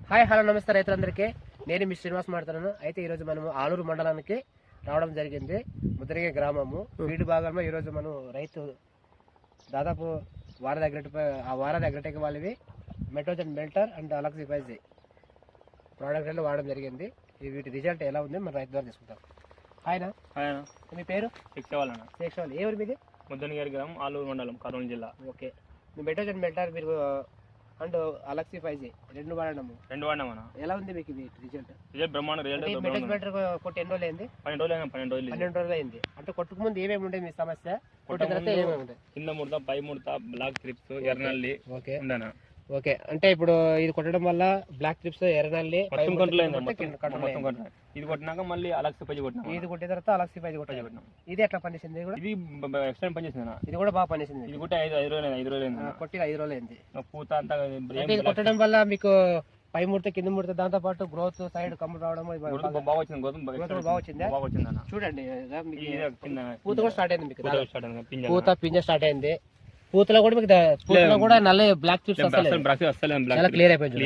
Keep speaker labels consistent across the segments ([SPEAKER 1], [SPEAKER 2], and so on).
[SPEAKER 1] Hi hello నమస్తే రైతులందరికీ నేను మీ శ్రీనివాస్ మాట్లాడుతున్నాను. అయితే ఈరోజు మనము ఆలూరు మండలానికి రావడం జరిగింది. ముద్రగే గ్రామము వీటి భాగంలో ఈరోజు మనం రైతు దాదాపు వారాది అగ్రటెక్ వాళ్ళవి మెట్రోజన్ మెల్టర్ అండ్ అలక్సీ ఫైజీ ప్రోడక్ట్ వాడడం జరిగింది. వీటి రిజల్ట్ ఎలా ఉంది మన రైతు ద్వారా తీసుకుంటాం. హాయ్నా, మీ పేరు? శేక్షవాల్. ఏ ఊరు మీది?
[SPEAKER 2] ముద్దనగిరి గ్రామం, ఆలూరు మండలం, కర్నూలు జిల్లా.
[SPEAKER 1] ఓకే, మీ మెట్రోజన్ మెల్టర్ మీరు అండ్ అలక్సీ ఫైజీ రెండు వాడినామన్నా. ఎలా ఉంది మీకు రిజల్ట్?
[SPEAKER 2] బ్రహ్మాండ
[SPEAKER 1] మెట్రోజన్ మెల్టర్ కొట్టి ఎన్ని రోజులు అయింది? 12 రోజులు అయింది. అంటే కొట్టుకు ముందు ఏమేమి ఉండేది మీ సమస్య? కొట్టిన తర్వాత ఏమేమి ఉంటాయి?
[SPEAKER 2] కింద ముడత, పై ముడత, బ్లాక్ ట్రిప్స్, ఎర్రనల్లి.
[SPEAKER 1] ఓకే, అంటే ఇప్పుడు ఇది కొట్టడం వల్ల బ్లాక్ ట్రిప్స్, ఎర్రనల్లి
[SPEAKER 2] ఇది కొట్టినాక మళ్ళీ అలక్సీ ఫైజీ కొట్టినా.
[SPEAKER 1] ఇది కొట్టిన తర్వాత అలక్సీ ఫైజీ కొట్టినాం. ఇది ఎట్లా పనిచేసింది?
[SPEAKER 2] ఇది ఎక్స్ట్రా పనిచేసింది.
[SPEAKER 1] ఇది కూడా బాగా పనిచేసింది.
[SPEAKER 2] ఇది కొట్టి 5 రోజులు
[SPEAKER 1] కొట్టి 5 రోజులు అయింది.
[SPEAKER 2] పూత అంతా
[SPEAKER 1] కొట్టడం వల్ల మీకు పై ముడత, కింద ముడత, దాంతో పాటు గ్రోత్, సైడ్ కమ్ము రావడం
[SPEAKER 2] బాగా వచ్చింది.
[SPEAKER 1] బాగా వచ్చింది. చూడండి, పూత కూడా స్టార్ట్ అయింది. మీకు పూత పింజ స్టార్ట్ అయింది. పూతలో కూడా మీకు కూడా నల్ల బ్లాక్ చిప్స్ చాలా క్లియర్ అయిపోయింది.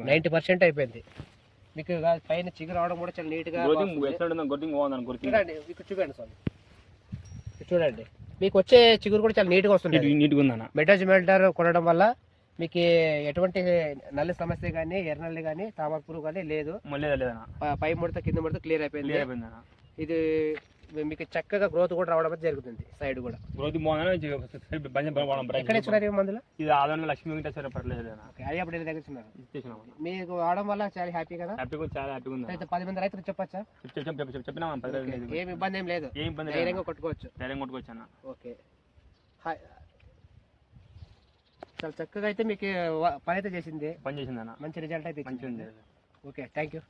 [SPEAKER 1] 90% అయిపోయింది. మీకు పైన చిగురు రావడం కూడా చాలా నీట్ గా చూడండి. మీకు చూడండి స్వామి, చూడండి మీకు వచ్చే చిగురు కూడా చాలా నీట్ గా వస్తుంది. మెట్రోజన్ మెల్టర్ కొనడం వల్ల మీకు ఎటువంటి నల్లి సమస్య కానీ, ఎర్రనల్లి కానీ, తామర పురుగు కానీ లేదు. పై ముడత, కింద ముడత క్లియర్ అయిపోయింది. ఇది మీకు చక్కగా గ్రోత్ కూడా రావడం జరుగుతుంది. సైడ్ కూడా
[SPEAKER 2] గ్రోత్
[SPEAKER 1] మందులు
[SPEAKER 2] ఇది ఆదాయం లక్ష్మీ వెంకటేశ్వర
[SPEAKER 1] మీకు వాడడం వల్ల చాలా హ్యాపీ కదా?
[SPEAKER 2] చాలా హ్యాపీగా ఉంది.
[SPEAKER 1] 10 మంది రైతులు చెప్పచ్చా?
[SPEAKER 2] చెప్పినా
[SPEAKER 1] ఏం ఇబ్బంది ఏం లేదు. ధైర్యంగా కొట్టుకోవచ్చు.
[SPEAKER 2] అన్న.
[SPEAKER 1] ఓకే, చాలా చక్కగా అయితే మీకు పని అయితే చేసింది.
[SPEAKER 2] పని చేసింది అన్న.
[SPEAKER 1] మంచి రిజల్ట్ అయితే.
[SPEAKER 2] మంచిగా ఉంది.
[SPEAKER 1] Okay, thank you.